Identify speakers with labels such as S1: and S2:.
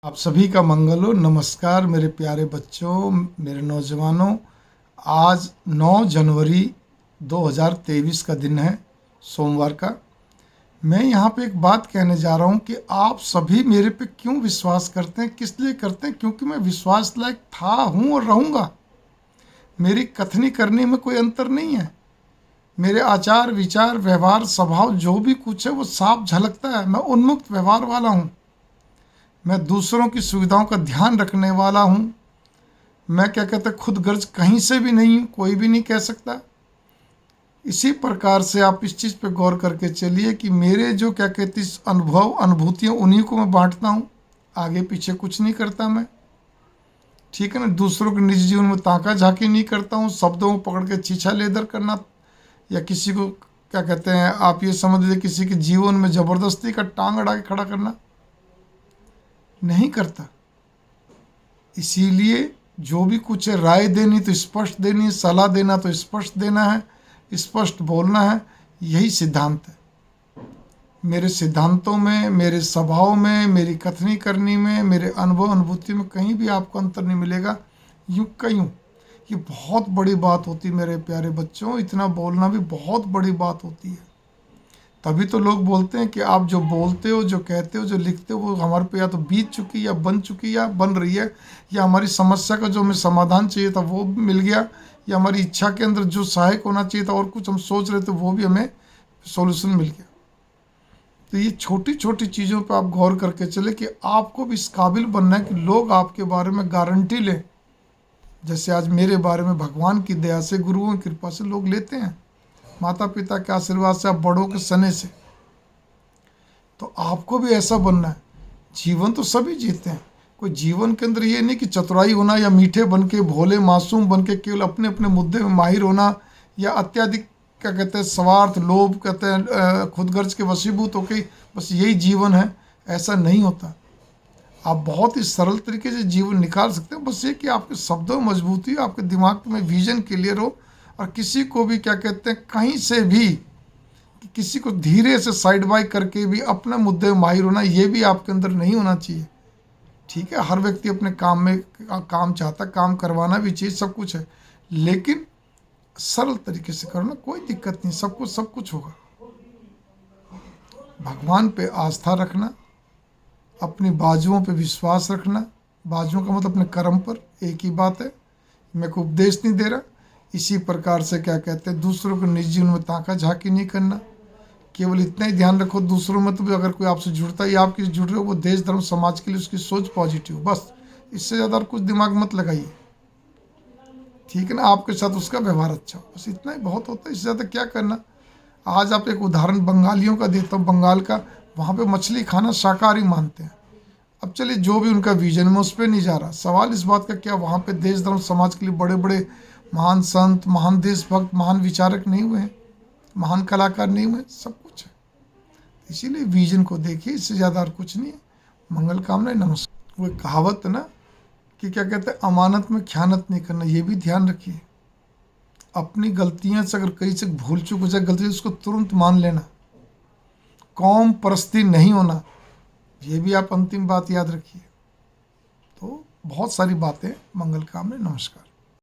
S1: आप सभी का मंगल हो। नमस्कार मेरे प्यारे बच्चों, मेरे नौजवानों। आज 9 जनवरी 2023 का दिन है, सोमवार का। मैं यहाँ पे एक बात कहने जा रहा हूँ कि आप सभी मेरे पे क्यों विश्वास करते हैं, किस लिए करते हैं? क्योंकि मैं विश्वास लायक था, हूँ और रहूँगा। मेरी कथनी करने में कोई अंतर नहीं है। मेरे आचार विचार व्यवहार स्वभाव जो भी कुछ है वो साफ झलकता है। मैं उन्मुक्त व्यवहार वाला हूँ। मैं दूसरों की सुविधाओं का ध्यान रखने वाला हूँ। मैं क्या कहते खुद गर्ज कहीं से भी नहीं हूँ, कोई भी नहीं कह सकता। इसी प्रकार से आप इस चीज़ पे गौर करके चलिए कि मेरे जो क्या कहते अनुभव अनुभूतियाँ उन्हीं को मैं बांटता हूँ, आगे पीछे कुछ नहीं करता मैं। ठीक है ना। दूसरों के निजी जीवन में ताका झाकी नहीं करता हूँ, शब्दों को पकड़ के छीछा लेदर करना या किसी को क्या कहते हैं आप ये समझ लीजिए किसी के जीवन में ज़बरदस्ती का टांग अड़ा के खड़ा करना नहीं करता। इसीलिए जो भी कुछ है, राय देनी तो स्पष्ट देनी है, सलाह देना तो स्पष्ट देना है, स्पष्ट बोलना है। यही सिद्धांत है। मेरे सिद्धांतों में, मेरे स्वभाव में, मेरी कथनी करनी में, मेरे अनुभव अनुभूति में कहीं भी आपको अंतर नहीं मिलेगा। यूँ कयूँ ये बहुत बड़ी बात होती है मेरे प्यारे बच्चों। इतना बोलना भी बहुत बड़ी बात होती है। तभी तो लोग बोलते हैं कि आप जो बोलते हो, जो कहते हो, जो लिखते हो वो हमारे पे या तो बीत चुकी या बन चुकी या बन रही है, या हमारी समस्या का जो हमें समाधान चाहिए था वो भी मिल गया, या हमारी इच्छा के अंदर जो सहायक होना चाहिए था और कुछ हम सोच रहे थे वो भी हमें सॉल्यूशन मिल गया। तो ये छोटी छोटी चीज़ों पर आप गौर करके चले कि आपको भी इस काबिल बनना है कि लोग आपके बारे में गारंटी लें। जैसे आज मेरे बारे में भगवान की दया से, गुरुओं की कृपा से लोग लेते हैं, माता पिता के आशीर्वाद से, आप बड़ों के सने से। तो आपको भी ऐसा बनना है। जीवन तो सभी जीते हैं। कोई जीवन के अंदर ये नहीं कि चतुराई होना या मीठे बन के, भोले मासूम बन के केवल अपने अपने मुद्दे में माहिर होना, या अत्यधिक क्या कहते हैं स्वार्थ लोभ कहते हैं खुदगर्ज के वशीभूत होके बस यही जीवन है। ऐसा नहीं होता। आप बहुत ही सरल तरीके से जीवन निकाल सकते हैं। बस ये कि आपके शब्दों में मजबूती हो, आपके दिमाग में विजन क्लियर हो, और किसी को भी क्या कहते हैं कहीं से भी किसी को धीरे से साइड बाई करके भी अपने मुद्दे में माहिर होना, ये भी आपके अंदर नहीं होना चाहिए। ठीक है, हर व्यक्ति अपने काम में काम चाहता, काम करवाना भी चाहिए, सब कुछ है, लेकिन सरल तरीके से करना, कोई दिक्कत नहीं, सब कुछ होगा। भगवान पे आस्था रखना, अपनी बाजुओं पे विश्वास रखना। बाजुओं का मतलब अपने कर्म पर, एक ही बात है। मैं कोई उपदेश नहीं दे रहा। इसी प्रकार से क्या कहते हैं दूसरों के निजी जीवन में ताका झाकी नहीं करना। केवल इतना ही ध्यान रखो, दूसरों में तो अगर कोई आपसे जुड़ता है या आप किसी जुड़ रहे हो, वो देश धर्म समाज के लिए उसकी सोच पॉजिटिव, बस इससे ज़्यादा और कुछ दिमाग मत लगाइए। ठीक है ना। आपके साथ उसका व्यवहार अच्छा हो, बस इतना ही बहुत होता है। इससे ज़्यादा क्या करना। आज आप एक उदाहरण बंगालियों का देता हूँ, बंगाल का। वहाँ पे मछली खाना शाकाहारी मानते हैं। अब चलिए, जो भी उनका विजन में उस पर नहीं जा रहा। सवाल इस बात का क्या वहाँ पे देश धर्म समाज के लिए बड़े बड़े महान संत, महान देशभक्त, महान विचारक नहीं हुए हैं, महान कलाकार नहीं हुए? सब कुछ है। इसीलिए विजन को देखिए, इससे ज़्यादा और कुछ नहीं है। मंगल कामना, नमस्कार। वो एक कहावत है ना कि क्या कहते हैं, अमानत में ख्यानत नहीं करना। ये भी ध्यान रखिए। अपनी गलतियां से अगर कहीं से भूल चूक हो जाए, गलती से उसको तुरंत मान लेना। कौम परस्ती नहीं होना, ये भी आप अंतिम बात याद रखिए। तो बहुत सारी बातें। मंगल कामना, नमस्कार।